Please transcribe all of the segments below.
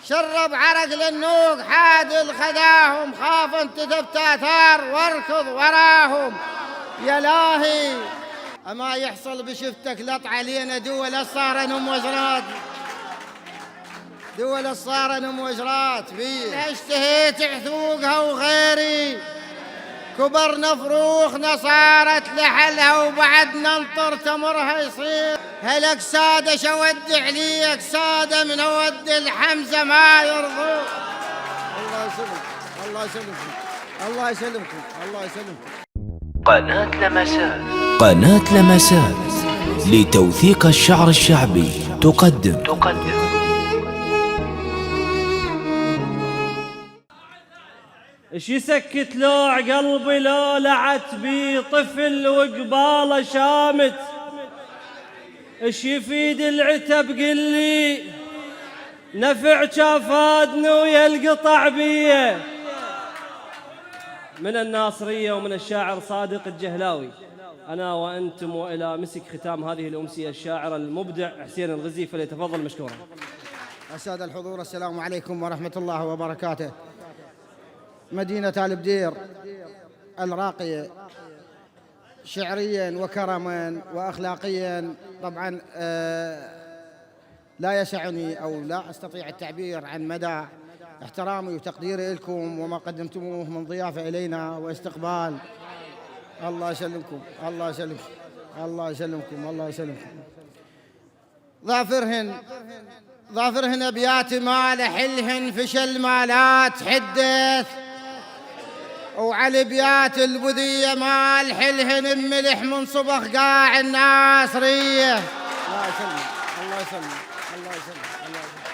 شرب عرق للنوق حادل خذاهم، خاف انت تبتاثار واركض وراهم. يا لاهي أما يحصل بشفتك لط علينا دول الصارن وموزرات، دول الصارن وموزرات فيه اشتهيت عثوقها وغيري، كبرنا فروخنا صارت لحلها وبعد ننطر تمرها يصير. هلك سادة شود عليك سادة من ود الحمزة ما يرضون. الله يسلمك الله يسلمكم الله يسلمكم الله يسلمكم. قناة لمسات، قناة لمسات لتوثيق الشعر الشعبي تقدم ايش يسكت لوع قلبي لو لعت بي طفل وقباله شامت، ايش يفيد العتب قلي نفع شافادني ويا القطع بيه. من الناصرية ومن الشاعر صادق الجهلاوي، أنا وأنتم، وإلى مسك ختام هذه الأمسية الشاعر المبدع حسين الغزي، فليتفضل مشكورا. السادة الحضور، السلام عليكم ورحمة الله وبركاته. مدينة آل بدير الراقية شعريا وكرما وأخلاقيا، طبعا لا يسعني أو لا أستطيع التعبير عن مدى احترامي وتقديري لكم وما قدمتموه من ضيافة إلينا واستقبال. الله يسلمكم الله يسلمكم الله يسلمكم الله يسلمكم. ظافرهن أبيات مال حلهن فشل مالات حدث، وعلى بيات البذية مال حلهن ملح من صبخ قاع الناصرية. الله يسلمك الله يسلمك الله يسلمك الله يسلمك.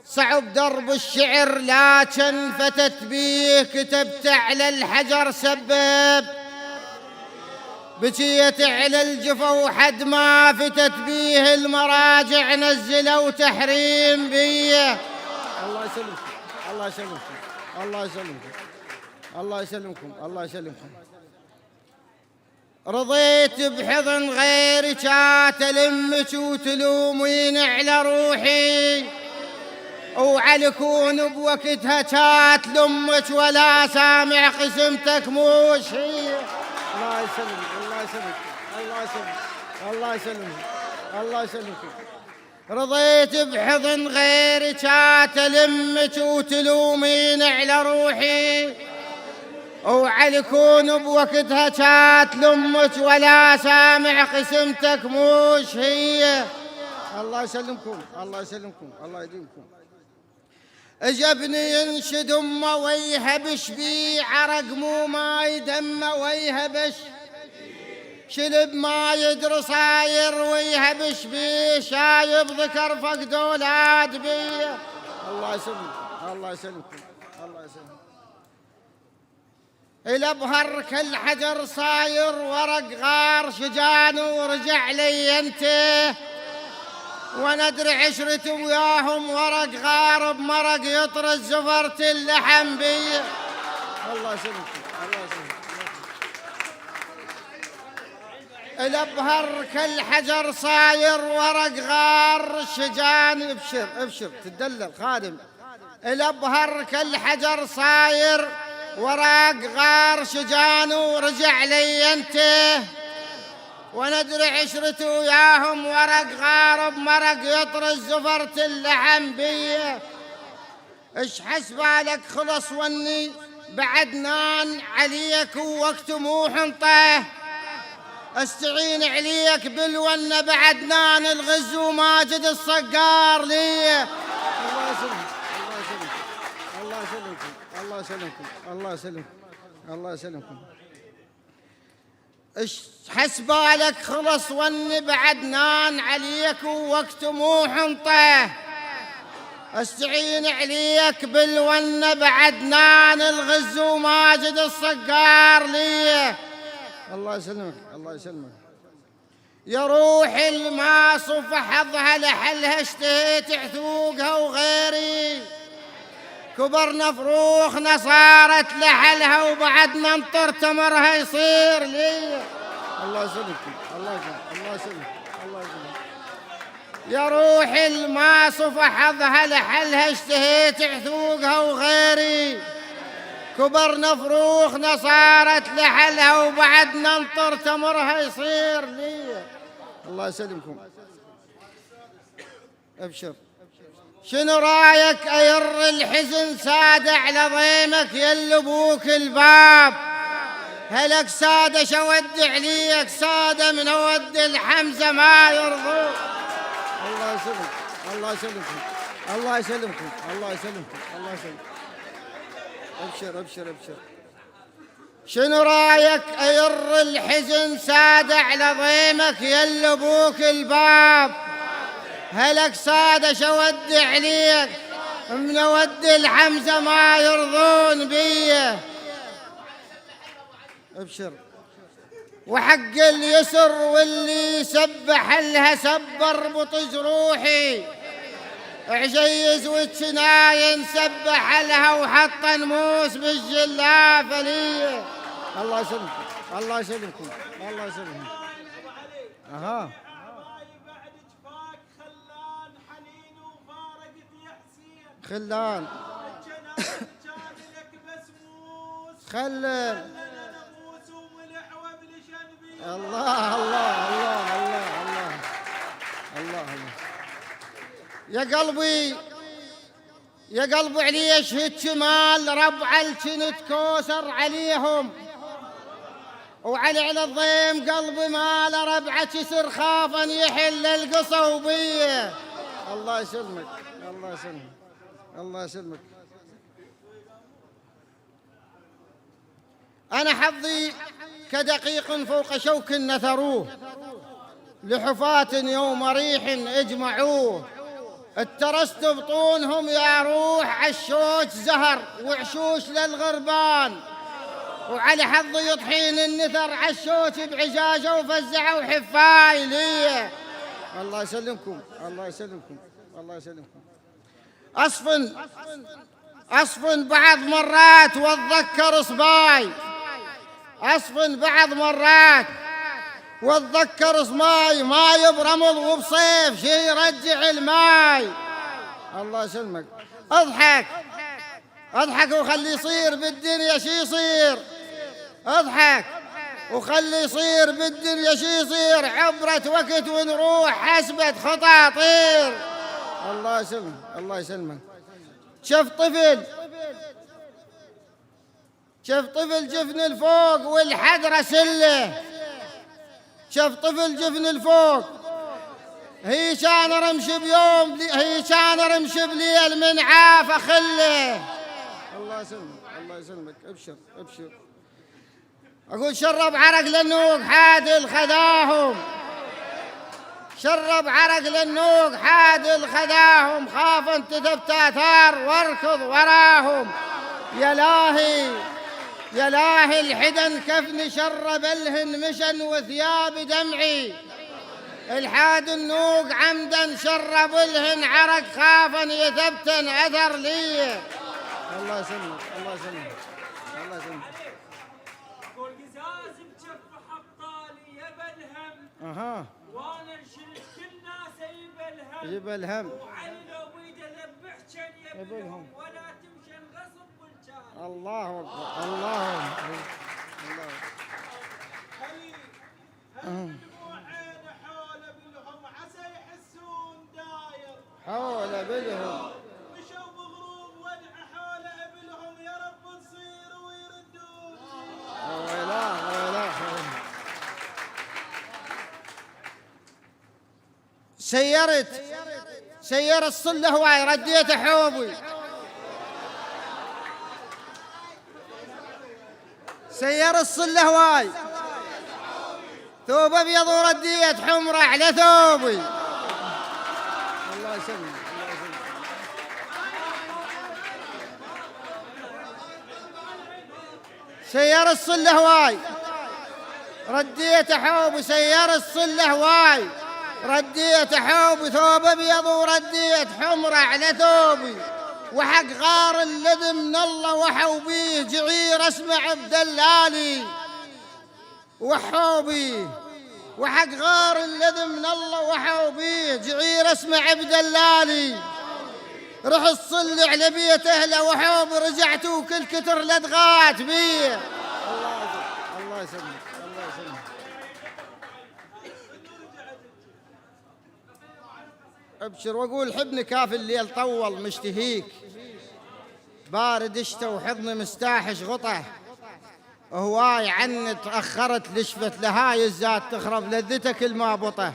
صعب درب الشعر لكن فتت بيه، كتبت على الحجر سبب، بكيت على الجفا وحد ما فتت بيه المراجع نزلوا تحريم بيه. الله يسلمكم الله يسلمكم الله يسلمكم الله يسلمكم الله يسلمكم. رضيت بحضن غيري كات لمك وتلومين على روحي، وعلكون بوقتها كات لمك ولا سامع قسمتك موش هي. الله يسلمك الله يسلمك الله يسلمك الله يسلمك الله يسلمكم. رضيت بحضن غيري كات لمك وتلومين على روحي، وعلكون بوقتها كات لمك ولا سامع قسمتك موش هي. الله يسلمكم الله يسلمكم الله يديمكم. اجبني ينشد امه ويهبش بي عرق مو ما يدم ويهبش، شلب ما يدري صاير ويهبش بي، شايب ذكر فقد اولاد بي. الله يسلمكم الله يسلمكم الله يسلمكم. إلى بهرك الحجر صاير ورق غار شجان ورجع لي انته، وندري عشرتي وياهم ورق غار بمرق يطرز زفرت اللحم بي. الله يسلمكم الله يسلمكم. إلى بهرك الحجر صاير ورق غار شجان، ابشر ابشر تدلل خادم. إلى بهرك الحجر صاير ورق غار شجان ورجع لي انته، وندري عشرتي وياهم ورق غار بمرق يطرز زفرت اللحم بيه. ايش حسبالك خلص وني بعد نان عليك ووقت مو حنطه، استعين عليك بالونه بعد نان الغز وماجد الصقار لي. الله يسلمك الله يسلمكم الله يسلمكم الله يسلمكم الله يسلمكم. ايش حسبالك خلص وني بعد نان عليك ووقت مو حنطه، استعين عليك بالونه بعد نان الغز وماجد الصقار لي. الله يسلمك الله يسلمك. يا روحي الما صفح حظها لحلها اشتهيت عثوقها وغيري، كبرنا فروخنا صارت لحلها وبعد ننطر تمرها يصير لي. الله يسلمك الله يسلمك الله يسلمك الله يسلمك. يا روح الما صفى حظها لحلها اشتهيت عثوقها وغيري كبرنا فروخنا صارت لحلها وبعد ننطر تمرها يصير لي. الله يسلمكم. ابشر. شنو رايك اير الحزن ساد على ضيمك يا ابوك الباب هلك ساده شود عليك ساده من ود الحمزه ما يرضوك. الله يسلمك. الله يسلمكم. الله يسلمكم. الله يسلمكم. الله يسلمكم. ابشر ابشر ابشر. شنو رايك اير الحزن ساد على ضيمك يا ابوك الباب هلك ساده شود عليك من ود الحمزه ما يرضون بيه. ابشر. وحق اليسر واللي سبح لها سبر بطج روحي عجيز وتشناين سبح لها وحط نموس بالجلافه لي. الله يسلمكم. الله يسلمكم. الله يسلمكم. اها خلان خلل. الله الله الله الله الله الله الله. يا قلبي يا قلبي علي شهد شمال ربع الجنت كوسر عليهم وعلى الضيم قلبي مال ربعة كسر خافا يحل القصوبية. الله يسلمك. الله يسلمك. الله يسلمك. أنا حظي كدقيق فوق شوك نثروه لحفاة يوم ريح اجمعوه اترست بطونهم يا روح عشوش زهر وعشوش للغربان وعلى حظي يطحين النثر عشوش بعجاجه وفزعه وحفاي لي. الله يسلمكم. الله يسلمكم. الله يسلمكم. أصفن بعض مرات واتذكر صباي أصفن بعض مرات واتذكر صباي ماي برمل وبصيف شي يرجع الماي. الله يسلمك. اضحك وخلي يصير بالدنيا شي يصير اضحك وخلي يصير بالدنيا شي يصير عبرة وقت ونروح حسبة خطاطير. الله يسلمك. الله يسلمك. شف طفل جفن الفوق والحدرة سله شف طفل جفن الفوق هي كان رمش بيوم هي كان رمش بليل من عافى خله. الله يسلمك. الله يسلمك. ابشر ابشر. اقول شرب عرق للنوق حادل خداهم شرب عرق للنوق حادل خداهم خاف انت تبتاثار واركض وراهم. يا لاهي الحدن كفن شرب الهن مشن وثياب دمعي الحاد النوق عمدا شرب الهن عرق خافا يثبتن اثر لي. الله يسلمك. الله يسلمك. الله يسلمك. قول قزاز بجف حطالي يا بالهم وانا نشرد كل ناس يب الهم وعلي لو بيده ذبح كان يبلهم ولا تمشي الغصب والجار. الله اكبر. الله اكبر. الله دموعين حول بلهم عسى يحسون داير حول بلهم مشوا بغروب ودع حول ابلهم يا رب نصير ويردون. سيرت الصله هواي رديت حوبي سير الصله هواي ثوب ابيض ورديت حمره على ثوبي. الله يسلمك. الله يسلمك. سير الصله هواي رديت حوبي سير الصله هواي رديت حوبي ثوب ابيض ورديت حمره على ثوبي وحق غار الذي من الله وحوبيه جعير اسمع بدلالي وحوبي وحق غار الذي من الله وحوا بيه جعير اسمه عبد اللالي، رحت صلي على بيت اهله وحوب رجعت وكل كتر لدغات بيه. الله يسلمك الله يسلمك. ابشر واقول حبني كاف الليل طول مشتهيك، بارد اشتى وحضني مستاحش غطه، هواي عني تأخرت لشفت لهاي الزاد تخرب لذتك المابطة،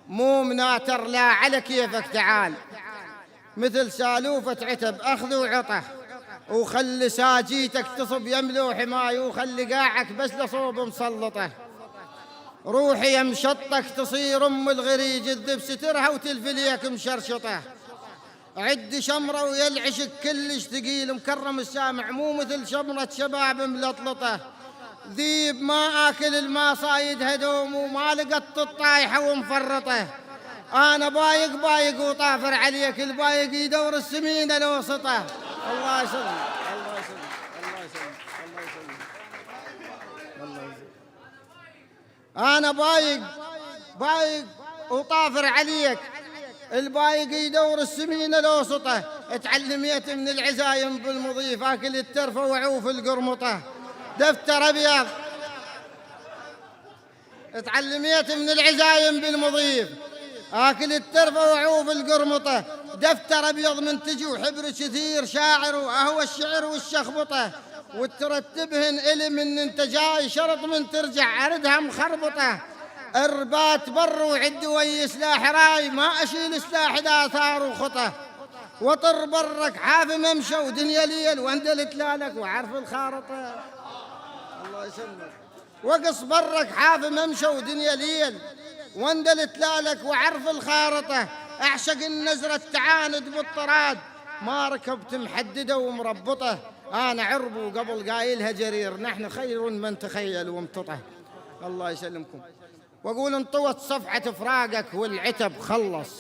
مو مناتر لا على كيفك تعال، مثل سالوفة عتب أخذ وعطه، وخلي ساجيتك تصب يملو حماي، وخلي قاعك بس لصوب مسلطه، روحي يا مشطك تصير أم الغريج الذب سترها وتلفليك مشرشطه، عد شمرة ويلعشك كلش ثقيل مكرم السامع مو مثل شمرة شباب ملطلطة، ذيب ما آكل الماء صايد هدوم وما لقت الطايحة ومفرطة، أنا بايق وطافر عليك البايق يدور السمينة الوسطة. الله يسلمك الله يسلمك الله يسلمك الله يسلمك الله يسلمك. أنا بايق وطافر عليك البايق يدور السمينة الوسطة، تعلميت من العزايم بالمضيف آكل الترفة وعوف القرمطة، دفتر أبيض تعلميت من العزايم بالمضيف آكل الترفة وعوف القرمطة، دفتر أبيض منتجي وحبر كثير شاعر وأهوى الشعر والشخبطة، وترتبهن إلي من انت جاي شرط من ترجع أردها مخربطة، أربات بر وعد وي سلاح راي ما أشيل سلاح دا ثار وخطة، وطر برك حاف ممشى ودنيا ليل واندلت لالك وعرف الخارطة. الله يسلمك. وقص برك حاف ممشى ودنيا ليل واندلت لالك وعرف الخارطة، أعشق النزرة التعاند بالطراد ما ركبت محددة ومربطة، أنا عرب وقبل قايلها جرير نحن خير من تخيل ومتطه. الله يسلمكم. واقول انطوت صفحة فراقك والعتب خلص،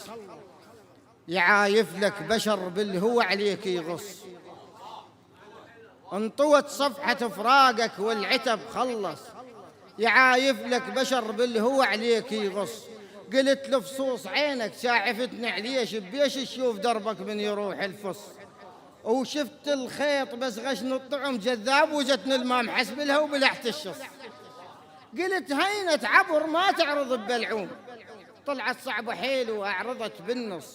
يعايف لك بشر باللي هو عليك يغص، انطوت صفحة فراقك والعتب خلص، يعايف لك بشر باللي هو عليك يغص، قلت لفصوص عينك شاعفتني عليش بيش تشوف دربك من يروح الفص، وشفت الخيط بس غشن الطعم جذاب وجتني المام حسبلها وبلحت الشص، قلت هينة عبر ما تعرض ببلعوم، طلعت صعبة حيل وأعرضت بالنص،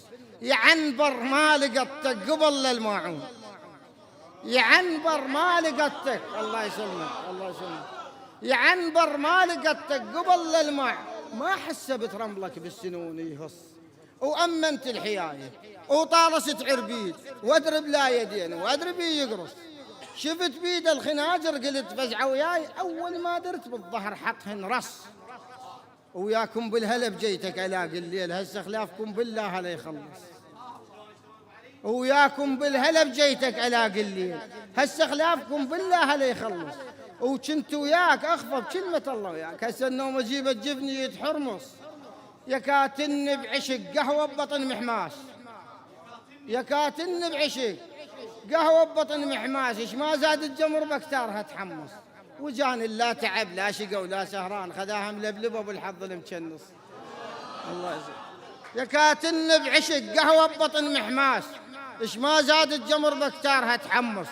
يعنبر ما لقطتك قبل للماعون، يعنبر ما لقطتك. الله يسلمك الله يسلمك. يعنبر ما لقطتك قبل للماع، ما حسبت رملك بالسنون يهص، وأمنت الحياية وطالست عربيد وأدرب لا يدين وأدرب يقرص، شفت بيد الخناجر قلت فزعة وياي، أول ما درت بالظهر حطهن رص، وياكم بالهلب جيتك ألاقي الليل هسه خلافكم بالله هلا يخلص، وياكم بالهلب جيتك ألاقي الليل هسه خلافكم بالله هلا يخلص، وكنت وياك أخفى بكلمة الله وياك، هسه النوم أجيب الجفني يتحرمص، يكاتن بعشق قهوة ببطن محماس، يكاتن بعشق قهوة ببطن محماس، إيش ما زاد الجمر بكتارها تحمص، وجان لا تعب لا شقى ولا سهران خذاها ملبلبة بالحظ المتشنص. الله يسلمك. يكاتن بعشق قهوة ببطن محماس، إيش ما زاد الجمر بكتارها تحمص،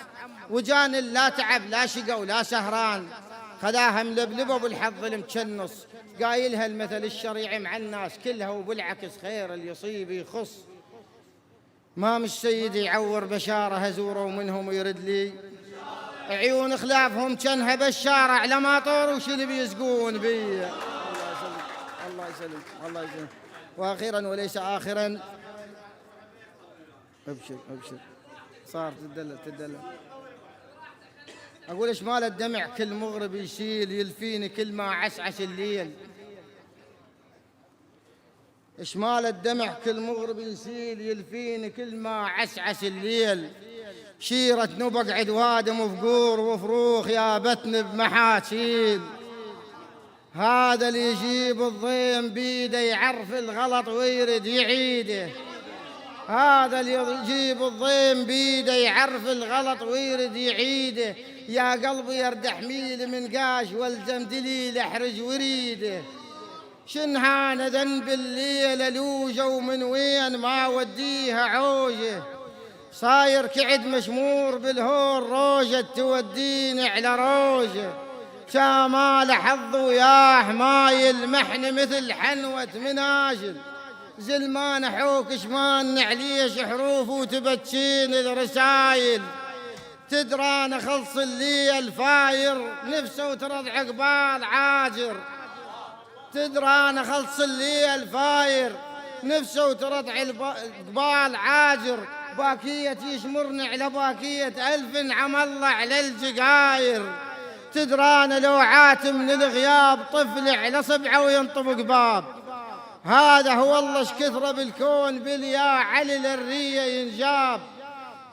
وجان لا تعب لا شقى ولا سهران خذاها ملبلبة بالحظ المتشنص، قايلها المثل الشريع مع الناس كلها وبالعكس خير اللي يصيب يخص، ما مش سيدي يعور بشارة هزوره ومنهم يرد لي عيون خلافهم كانها بالشارع لما طور وشلب يسقون بي. الله يسلمك الله يسلمك الله يسلمك. واخيرا وليس اخرا، ابشر ابشر صار تدلل اقول ايش مال الدمع كل مغرب يشيل يلفيني كل ما عسعس الليل، ايش مال الدمع كل مغرب يسيل يلفيني كل ما عسعس الليل، شيرة نبق عدوادم وفقور وفروخ يا بتن بمحاشيل، هذا اللي يجيب الضيم بيده يعرف الغلط ويرد يعيده، هذا اللي يجيب الضيم بيده يعرف الغلط ويرد يعيده، يا قلبي يردح ميل من قاش والزم دليل احرج وريده. شنهان ذنب الليل لوجه ومن وين ما وديها عوجه، صاير كعد مشمور بالهور روجة توديني على روجه، شامال حظ ويا حمايل محن مثل حنوة مناجل، زلمان حوك شمان عليش حروف وتبتشين الرسايل، تدران خلص الليل فاير نفسه وترض عقبال عاجر، تدران خلص الليل فاير نفسه وترض عقبال عاجر، باكية يشمرني على باكية ألف عم الله على الجقاير، تدران لو عاتم من الغياب طفل على صبعه وينطبق باب، هذا هو الله شكثره بالكون باليا علي للرية ينجاب،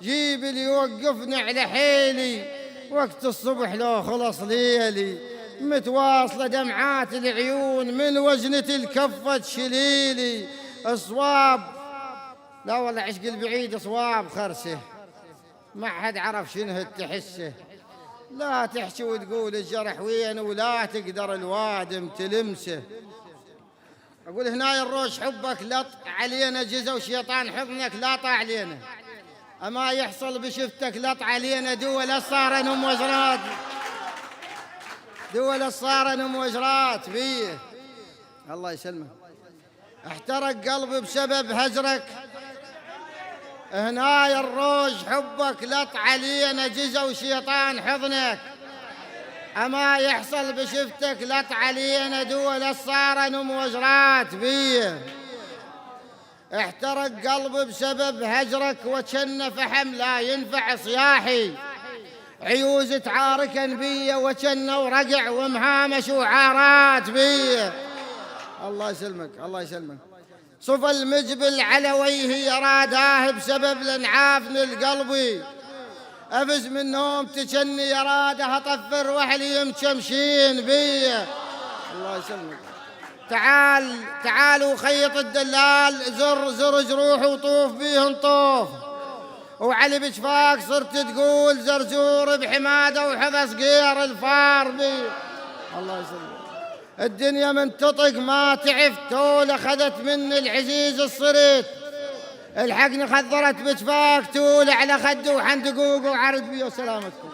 جيب اللي يوقفني على حيلي وقت الصبح لو خلص ليلي، متواصلة دمعات العيون من وزنة الكفة تشليلي، الصواب لا والله عشق البعيد صواب خرسه، ما حد عرف شنه تحسه، لا تحكي وتقول الجرح وين ولا تقدر الوادم تلمسه، أقول هنا الروش حبك لط علينا جزا وشيطان حضنك لا طاع علينا، أما يحصل بشفتك لط علينا دول الصارن وموجرات، دول الصارن وموجرات فيه الله يسلمك، احترق قلبي بسبب هجرك، هنا الروج حبك لط علينا جزا وشيطان حضنك، أما يحصل بشفتك لط علينا دول الصارن وموجرات بيه، احترق قلبي بسبب هجرك وكن فحم لا ينفع صياحي، عيوز تعاركن بيه وكن ورقع ومهامش وعارات بيه الله يسلمك الله يسلمك، صفى المجبل على وجهي يراداه بسبب الانعافن القلبي، أفز من نوم تجني يراده أطفر وحلي يمشمشين بيه الله يسلمك، تعال وخيط الدلال زر جروح وطوف بيهن طوف، وعلي بشفاق صرت تقول زرزور بحماده وحذا صقير الفار بيه الله يسلمك، الدنيا من تطق ما تعف تول أخذت من العزيز الصريت، الحقني خذرت بشفاق تول على خده وحندقوق وعرض بيه وسلامتكم.